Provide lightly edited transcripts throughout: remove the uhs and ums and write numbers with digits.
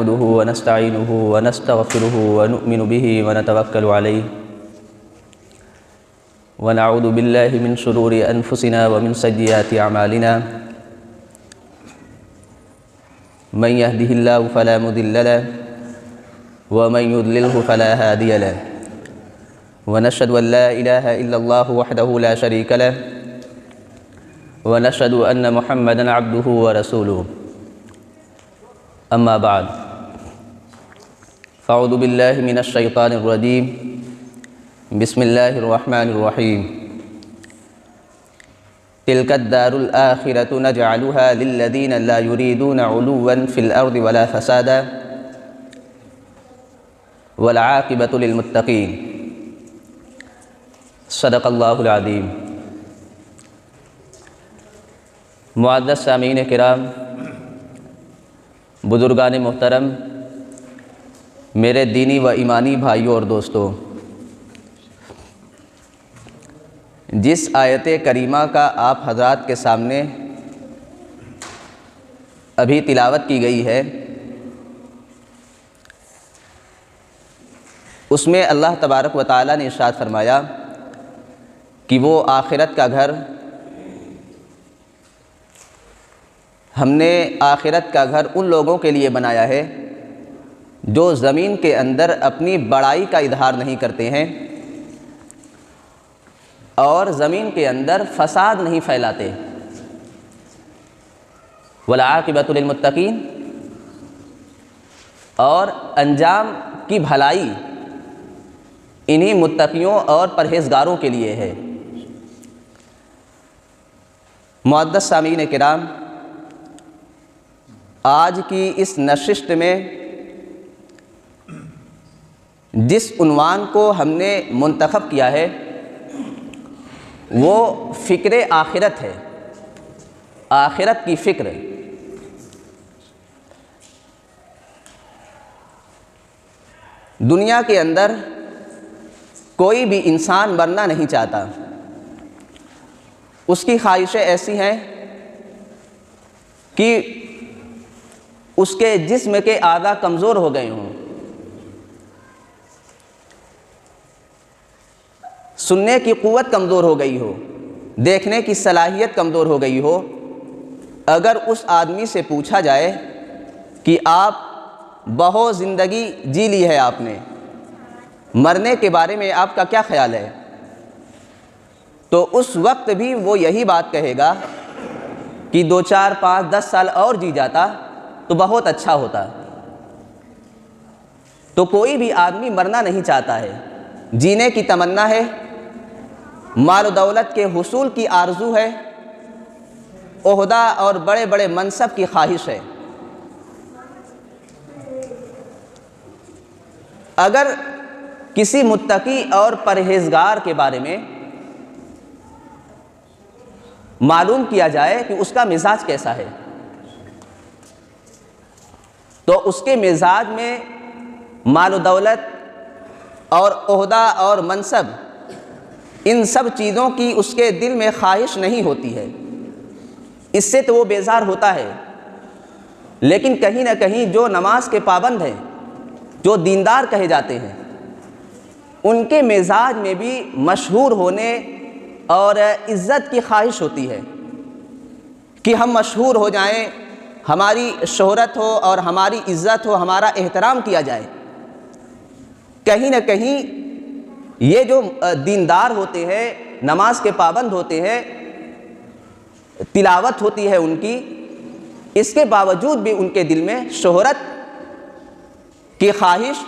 نحمده ونستعينه ونستغفره ونؤمن به ونتوكل عليه ونعوذ بالله من شرور أنفسنا ومن سيئات أعمالنا من يهده الله فلا مضل له ومن يضلله فلا هادي له ونشهد أن لا إله إلا الله وحده لا شريك له ونشهد أن محمدًا عبده ورسوله أما بعد فأعوذ بالله من الشيطان الرجيم بسم الله الرحمن الرحيم تلك الدار الآخرة نجعلها للذين لا يريدون علوا في الأرض ولا فسادا والعاقبة للمتقين صدق اللہ العظیم۔ معزز سامعین کرام، بزرگان محترم، میرے دینی و ایمانی بھائیوں اور دوستوں، جس آیت کریمہ کا آپ حضرات کے سامنے ابھی تلاوت کی گئی ہے، اس میں اللہ تبارک و تعالیٰ نے ارشاد فرمایا کہ وہ آخرت کا گھر، ہم نے آخرت کا گھر ان لوگوں کے لیے بنایا ہے جو زمین کے اندر اپنی بڑائی کا اظہار نہیں کرتے ہیں اور زمین کے اندر فساد نہیں پھیلاتے۔ والعاقبۃ للمتقین، اور انجام کی بھلائی انہی متقیوں اور پرہیزگاروں کے لیے ہے۔ معزز سامعین کرام، آج کی اس نشست میں جس عنوان کو ہم نے منتخب کیا ہے وہ فکر آخرت ہے، آخرت کی فکر۔ دنیا کے اندر کوئی بھی انسان مرنا نہیں چاہتا، اس کی خواہشیں ایسی ہیں کہ اس کے جسم کے اعضاء کمزور ہو گئے ہوں، سننے کی قوت کمزور ہو گئی ہو، دیکھنے کی صلاحیت کمزور ہو گئی ہو۔ اگر اس آدمی سے پوچھا جائے کہ آپ بہت زندگی جی لی ہے آپ نے، مرنے کے بارے میں آپ کا کیا خیال ہے، تو اس وقت بھی وہ یہی بات کہے گا کہ 2 4 5 10 سال اور جی جاتا تو بہت اچھا ہوتا۔ تو کوئی بھی آدمی مرنا نہیں چاہتا ہے، جینے کی تمنا ہے، مال و دولت کے حصول کی آرزو ہے، عہدہ اور بڑے بڑے منصب کی خواہش ہے۔ اگر کسی متقی اور پرہیزگار کے بارے میں معلوم کیا جائے کہ اس کا مزاج کیسا ہے، تو اس کے مزاج میں مال و دولت اور عہدہ اور منصب، ان سب چیزوں کی اس کے دل میں خواہش نہیں ہوتی ہے، اس سے تو وہ بیزار ہوتا ہے۔ لیکن کہیں نہ کہیں جو نماز کے پابند ہیں، جو دیندار کہے جاتے ہیں، ان کے مزاج میں بھی مشہور ہونے اور عزت کی خواہش ہوتی ہے کہ ہم مشہور ہو جائیں، ہماری شہرت ہو اور ہماری عزت ہو، ہمارا احترام کیا جائے۔ کہیں نہ کہیں یہ جو دیندار ہوتے ہیں، نماز کے پابند ہوتے ہیں، تلاوت ہوتی ہے ان کی، اس کے باوجود بھی ان کے دل میں شہرت کی خواہش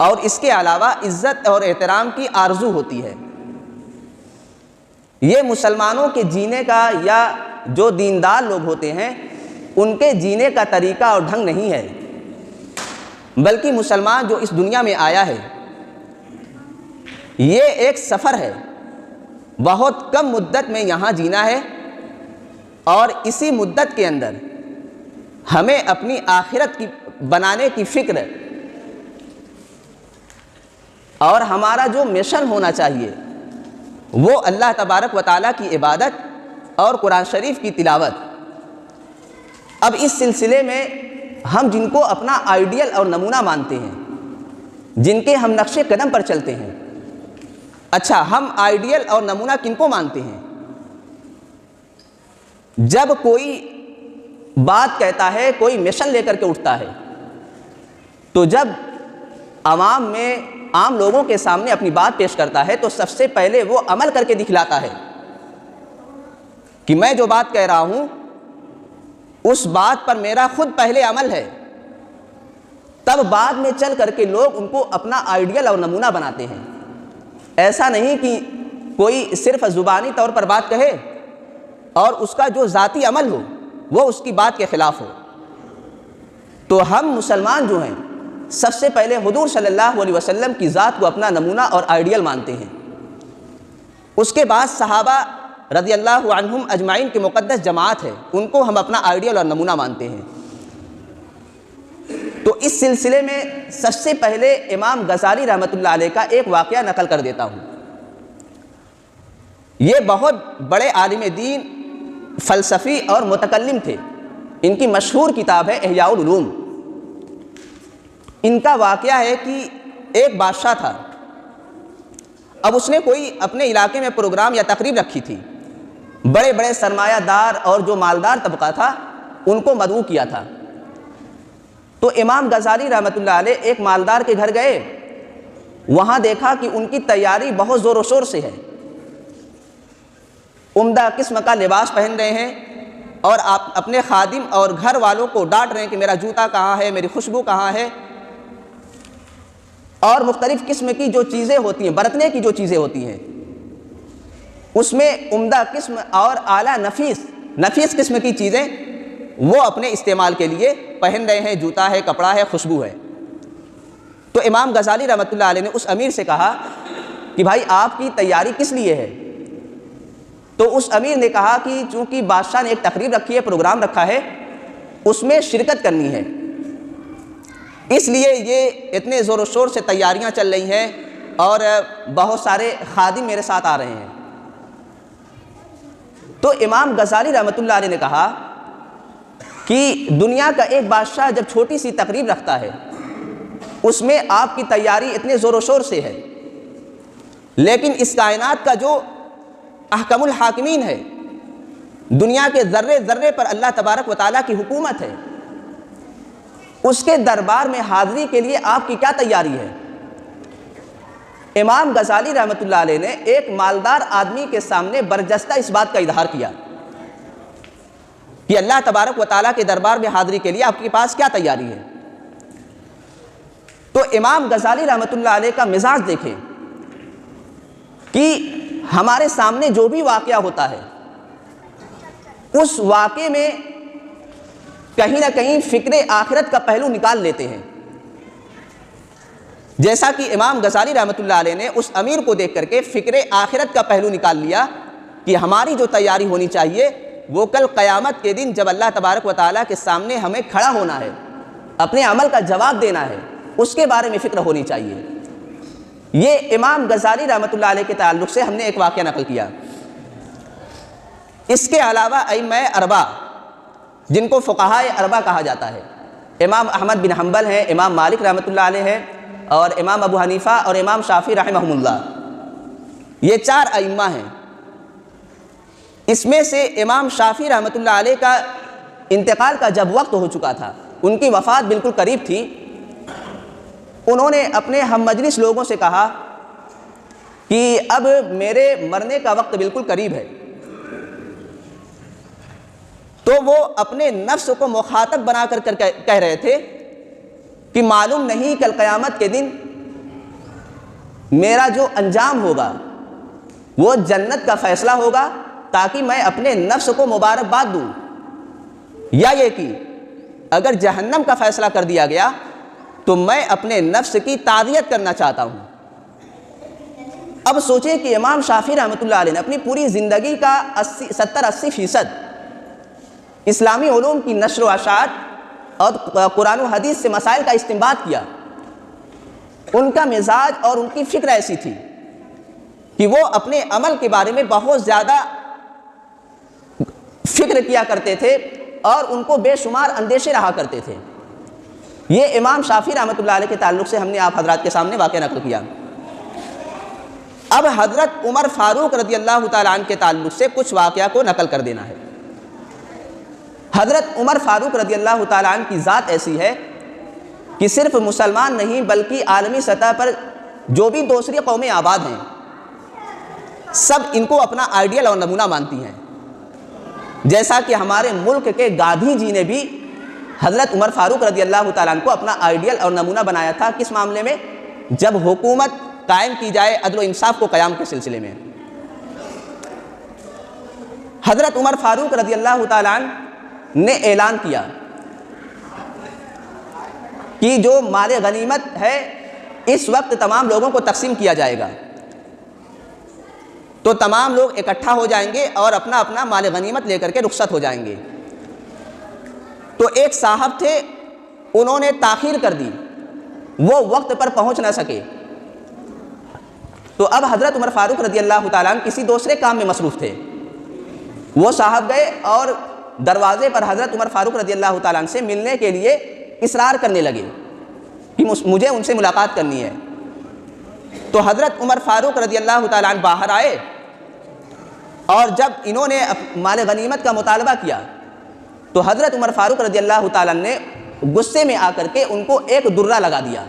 اور اس کے علاوہ عزت اور احترام کی آرزو ہوتی ہے۔ یہ مسلمانوں کے جینے کا، یا جو دیندار لوگ ہوتے ہیں ان کے جینے کا طریقہ اور ڈھنگ نہیں ہے، بلکہ مسلمان جو اس دنیا میں آیا ہے یہ ایک سفر ہے، بہت کم مدت میں یہاں جینا ہے، اور اسی مدت کے اندر ہمیں اپنی آخرت کی بنانے کی فکر اور ہمارا جو مشن ہونا چاہیے وہ اللہ تبارک و تعالیٰ کی عبادت اور قرآن شریف کی تلاوت۔ اب اس سلسلے میں ہم جن کو اپنا آئیڈیل اور نمونہ مانتے ہیں، جن کے ہم نقش قدم پر چلتے ہیں، اچھا ہم آئیڈیل اور نمونہ کن کو مانتے ہیں؟ جب کوئی بات کہتا ہے، کوئی مشن لے کر کے اٹھتا ہے، تو جب عوام میں عام لوگوں کے سامنے اپنی بات پیش کرتا ہے تو سب سے پہلے وہ عمل کر کے دکھلاتا ہے کہ میں جو بات کہہ رہا ہوں اس بات پر میرا خود پہلے عمل ہے، تب بعد میں چل کر کے لوگ ان کو اپنا آئیڈیل اور نمونہ بناتے ہیں۔ ایسا نہیں کہ کوئی صرف زبانی طور پر بات کہے اور اس کا جو ذاتی عمل ہو وہ اس کی بات کے خلاف ہو۔ تو ہم مسلمان جو ہیں سب سے پہلے حضور صلی اللہ علیہ وسلم کی ذات کو اپنا نمونہ اور آئیڈیل مانتے ہیں۔ اس کے بعد صحابہ رضی اللہ عنہم اجمعین کی مقدس جماعت ہے، ان کو ہم اپنا آئیڈیل اور نمونہ مانتے ہیں۔ تو اس سلسلے میں سب سے پہلے امام غزالی رحمۃ اللہ علیہ کا ایک واقعہ نقل کر دیتا ہوں۔ یہ بہت بڑے عالم دین، فلسفی اور متکلم تھے۔ ان کی مشہور کتاب ہے احیاء العلوم۔ ان کا واقعہ ہے کہ ایک بادشاہ تھا، اب اس نے کوئی اپنے علاقے میں پروگرام یا تقریب رکھی تھی، بڑے بڑے سرمایہ دار اور جو مالدار طبقہ تھا ان کو مدعو کیا تھا۔ تو امام غزالی رحمۃ اللہ علیہ ایک مالدار کے گھر گئے، وہاں دیکھا کہ ان کی تیاری بہت زور و شور سے ہے، عمدہ قسم کا لباس پہن رہے ہیں اور آپ اپنے خادم اور گھر والوں کو ڈانٹ رہے ہیں کہ میرا جوتا کہاں ہے، میری خوشبو کہاں ہے، اور مختلف قسم کی جو چیزیں ہوتی ہیں، برتنے کی جو چیزیں ہوتی ہیں اس میں عمدہ قسم اور اعلیٰ نفیس قسم کی چیزیں وہ اپنے استعمال کے لیے پہن رہے ہیں، جوتا ہے، کپڑا ہے، خوشبو ہے۔ تو امام غزالی رحمۃ اللہ علیہ نے اس امیر سے کہا کہ بھائی آپ کی تیاری کس لیے ہے؟ تو اس امیر نے کہا کہ چونکہ بادشاہ نے ایک تقریب رکھی ہے، پروگرام رکھا ہے، اس میں شرکت کرنی ہے، اس لیے یہ اتنے زور و شور سے تیاریاں چل رہی ہیں اور بہت سارے خادم میرے ساتھ آ رہے ہیں۔ تو امام غزالی رحمۃ اللہ علیہ نے کہا کہ دنیا کا ایک بادشاہ جب چھوٹی سی تقریب رکھتا ہے اس میں آپ کی تیاری اتنے زور و شور سے ہے، لیکن اس کائنات کا جو احکم الحاکمین ہے، دنیا کے ذرے ذرے پر اللہ تبارک و تعالیٰ کی حکومت ہے، اس کے دربار میں حاضری کے لیے آپ کی کیا تیاری ہے؟ امام غزالی رحمۃ اللہ علیہ نے ایک مالدار آدمی کے سامنے برجستہ اس بات کا اظہار کیا کہ اللہ تبارک و تعالیٰ کے دربار میں حاضری کے لیے آپ کے پاس کیا تیاری ہے؟ تو امام غزالی رحمۃ اللہ علیہ کا مزاج دیکھیں کہ ہمارے سامنے جو بھی واقعہ ہوتا ہے اس واقعے میں کہیں نہ کہیں فکر آخرت کا پہلو نکال لیتے ہیں۔ جیسا کہ امام غزالی رحمۃ اللہ علیہ نے اس امیر کو دیکھ کر کے فکر آخرت کا پہلو نکال لیا کہ ہماری جو تیاری ہونی چاہیے وہ کل قیامت کے دن جب اللہ تبارک و تعالیٰ کے سامنے ہمیں کھڑا ہونا ہے، اپنے عمل کا جواب دینا ہے، اس کے بارے میں فکر ہونی چاہیے۔ یہ امام غزالی رحمۃ اللہ علیہ کے تعلق سے ہم نے ایک واقعہ نقل کیا۔ اس کے علاوہ ائمہ اربعہ جن کو فقہائے اربعہ کہا جاتا ہے، امام احمد بن حنبل ہیں، امام مالک رحمۃ اللہ علیہ ہیں، اور امام ابو حنیفہ اور امام شافعی رحمہم اللہ، یہ چار ائمہ ہیں۔ اس میں سے امام شافعی رحمۃ اللہ علیہ کا انتقال کا جب وقت ہو چکا تھا، ان کی وفات بالکل قریب تھی، انہوں نے اپنے ہم مجلس لوگوں سے کہا کہ اب میرے مرنے کا وقت بالکل قریب ہے۔ تو وہ اپنے نفس کو مخاطب بنا کر کہہ رہے تھے کہ معلوم نہیں کل قیامت کے دن میرا جو انجام ہوگا وہ جنت کا فیصلہ ہوگا تاکہ میں اپنے نفس کو مبارکباد دوں، یا یہ کہ اگر جہنم کا فیصلہ کر دیا گیا تو میں اپنے نفس کی تعزیت کرنا چاہتا ہوں۔ اب سوچیں کہ امام شافعی رحمۃ اللہ علیہ نے اپنی پوری زندگی کا 70-80% اسلامی علوم کی نشر و اشاعت اور قرآن و حدیث سے مسائل کا استنباط کیا۔ ان کا مزاج اور ان کی فکر ایسی تھی کہ وہ اپنے عمل کے بارے میں بہت زیادہ فکر کیا کرتے تھے اور ان کو بے شمار اندیشے رہا کرتے تھے یہ امام شافعی رحمۃ اللہ علیہ کے تعلق سے ہم نے آپ حضرات کے سامنے واقعہ نقل کیا۔ اب حضرت عمر فاروق رضی اللہ تعالیٰ عنہ کے تعلق سے کچھ واقعہ کو نقل کر دینا ہے۔ حضرت عمر فاروق رضی اللہ تعالیٰ عنہ کی ذات ایسی ہے کہ صرف مسلمان نہیں بلکہ عالمی سطح پر جو بھی دوسری قومیں آباد ہیں سب ان کو اپنا آئیڈیل اور نمونہ مانتی ہیں۔ جیسا کہ ہمارے ملک کے گاندھی جی نے بھی حضرت عمر فاروق رضی اللہ تعالیٰ عنہ کو اپنا آئیڈیل اور نمونہ بنایا تھا، کس معاملے میں؟ جب حکومت قائم کی جائے عدل و انصاف کو قیام کے سلسلے میں۔ حضرت عمر فاروق رضی اللہ تعالیٰ عنہ نے اعلان کیا کہ جو مال غنیمت ہے اس وقت تمام لوگوں کو تقسیم کیا جائے گا، تو تمام لوگ اکٹھا ہو جائیں گے اور اپنا اپنا مال غنیمت لے کر کے رخصت ہو جائیں گے۔ تو ایک صاحب تھے، انہوں نے تاخیر کر دی، وہ وقت پر پہنچ نہ سکے، تو اب حضرت عمر فاروق رضی اللہ تعالیٰ عنہ کسی دوسرے کام میں مصروف تھے۔ وہ صاحب گئے اور دروازے پر حضرت عمر فاروق رضی اللہ تعالیٰ عنہ سے ملنے کے لیے اصرار کرنے لگے کہ مجھے ان سے ملاقات کرنی ہے۔ تو حضرت عمر فاروق رضی اللہ تعالیٰ عنہ باہر آئے اور جب انہوں نے مال غنیمت کا مطالبہ کیا تو حضرت عمر فاروق رضی اللہ تعالیٰ عنہ نے غصے میں آ کر کے ان کو ایک درہ لگا دیا۔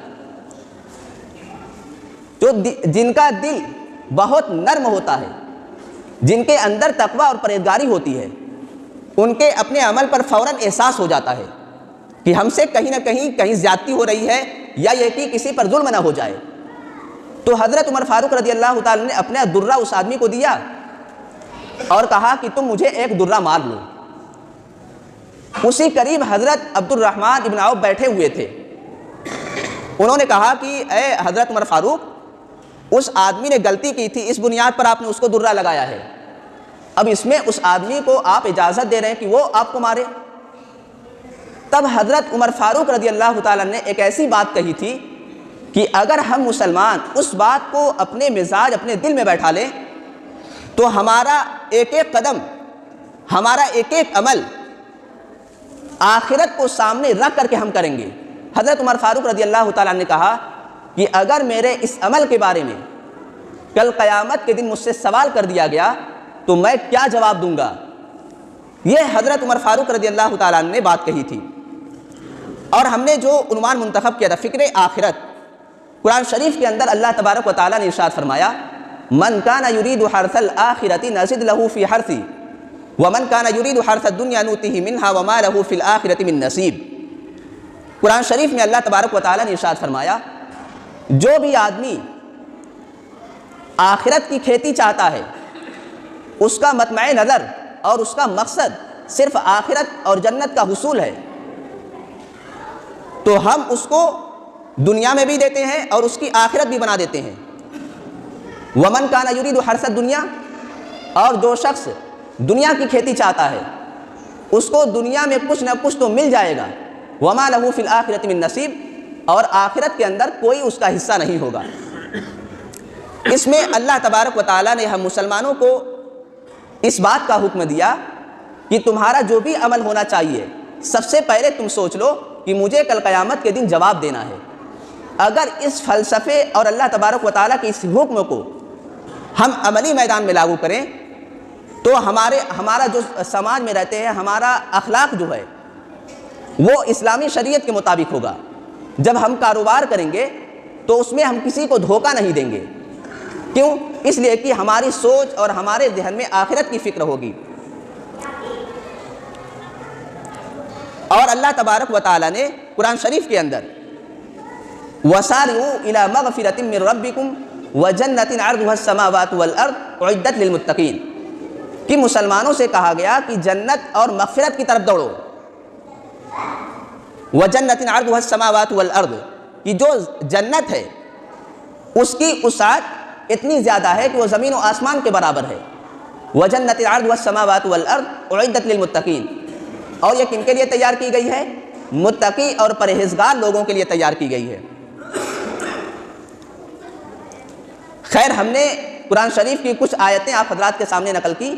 جو جن کا دل بہت نرم ہوتا ہے، جن کے اندر تقوی اور پرہیزگاری ہوتی ہے، ان کے اپنے عمل پر فوراً احساس ہو جاتا ہے کہ ہم سے کہیں نہ کہیں زیادتی ہو رہی ہے یا یہ کہ کسی پر ظلم نہ ہو جائے۔ تو حضرت عمر فاروق رضی اللہ تعالیٰ نے اپنا درہ اس آدمی کو دیا اور کہا کہ تم مجھے ایک درہ مار لو۔ اسی قریب حضرت عبد الرحمن ابن عوف بیٹھے ہوئے تھے، انہوں نے کہا کہ اے حضرت عمر فاروق، اس آدمی نے غلطی کی تھی، اس بنیاد پر آپ نے اس کو درہ لگایا ہے، اب اس میں اس آدمی کو آپ اجازت دے رہے ہیں کہ وہ آپ کو مارے؟ تب حضرت عمر فاروق رضی اللہ تعالیٰ نے ایک ایسی بات کہی تھی کہ اگر ہم مسلمان اس بات کو اپنے مزاج اپنے دل میں بیٹھا لیں تو ہمارا ایک ایک قدم، ہمارا ایک ایک عمل آخرت کو سامنے رکھ کر کے ہم کریں گے۔ حضرت عمر فاروق رضی اللہ تعالیٰ نے کہا کہ اگر میرے اس عمل کے بارے میں کل قیامت کے دن مجھ سے سوال کر دیا گیا تو میں کیا جواب دوں گا؟ یہ حضرت عمر فاروق رضی اللہ تعالیٰ نے بات کہی تھی۔ اور ہم نے جو عنوان منتخب کیا تھا فکر آخرت، قرآن شریف کے اندر اللہ تبارک و تعالیٰ نے ارشاد فرمایا من کان یرید حرث الآخرۃ نزد له فی حرثہ ومن کان یرید حرث الدنیا نؤتہ منہا وما له فی الآخرۃ من نصیب۔ قرآن شریف میں اللہ تبارک و تعالیٰ نے ارشاد فرمایا جو بھی آدمی آخرت کی کھیتی چاہتا ہے، اس کا مطمع نظر اور اس کا مقصد صرف آخرت اور جنت کا حصول ہے، تو ہم اس کو دنیا میں بھی دیتے ہیں اور اس کی آخرت بھی بنا دیتے ہیں۔ ومن کان یرید حرث الدنیا، اور جو شخص دنیا کی کھیتی چاہتا ہے اس کو دنیا میں کچھ نہ کچھ تو مل جائے گا، وما لہ فی الآخرۃ من نصیب، اور آخرت کے اندر کوئی اس کا حصہ نہیں ہوگا۔ اس میں اللہ تبارک و تعالیٰ نے ہم مسلمانوں کو اس بات کا حکم دیا کہ تمہارا جو بھی عمل ہونا چاہیے سب سے پہلے تم سوچ لو کہ مجھے کل قیامت کے دن جواب دینا ہے۔ اگر اس فلسفے اور اللہ تبارک و تعالیٰ کے اس حکم کو ہم عملی میدان میں لاگو کریں تو ہمارا جو سماج میں رہتے ہیں، ہمارا اخلاق جو ہے وہ اسلامی شریعت کے مطابق ہوگا۔ جب ہم کاروبار کریں گے تو اس میں ہم کسی کو دھوکہ نہیں دیں گے، کیوں؟ اس لیے کہ ہماری سوچ اور ہمارے ذہن میں آخرت کی فکر ہوگی۔ اور اللہ تبارک و تعالیٰ نے قرآن شریف کے اندر وَسَارِعُوا إِلَىٰ مَغْفِرَةٍ مِّن رَبِّكُمْ وَجَنَّةٍ عَرْضُهَا السَّمَاوَاتُ وَالْأَرْضُ أُعِدَّتْ لِلْمُتَّقِينَ کہ مسلمانوں سے کہا گیا کہ جنت اور مغفرت کی طرف دوڑو۔ وَجَنَّةٍ عَرْضُهَا السَّمَاوَاتُ وَالْأَرْضُ کہ جو جنت ہے اس کی وسعت اتنی زیادہ ہے کہ وہ زمین و آسمان کے برابر ہے۔ وَجَنَّةٍ عَرْضُهَا السَّمَاوَاتُ وَالْأَرْضُ أُعِدَّتْ لِلْمُتَّقِينَ، اور یہ کن کے لیے تیار کی گئی ہے؟ متقی اور پرہیزگار لوگوں کے لیے تیار کی گئی ہے۔ خیر، ہم نے قرآن شریف کی کچھ آیتیں آپ حضرات کے سامنے نقل کی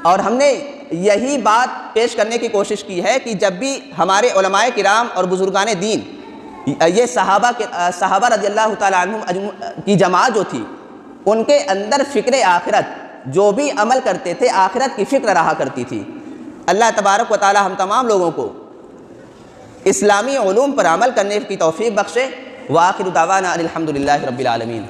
اور ہم نے یہی بات پیش کرنے کی کوشش کی ہے کہ جب بھی ہمارے علماء کرام اور بزرگان دین یہ صحابہ رضی اللہ تعالیٰ عنہم کی جماعت جو تھی، ان کے اندر فکر آخرت، جو بھی عمل کرتے تھے آخرت کی فکر رہا کرتی تھی۔ اللہ تبارک و تعالیٰ ہم تمام لوگوں کو اسلامی علوم پر عمل کرنے کی توفیق بخشے۔ وآخر دعوانا ان الحمد للہ رب العالمین۔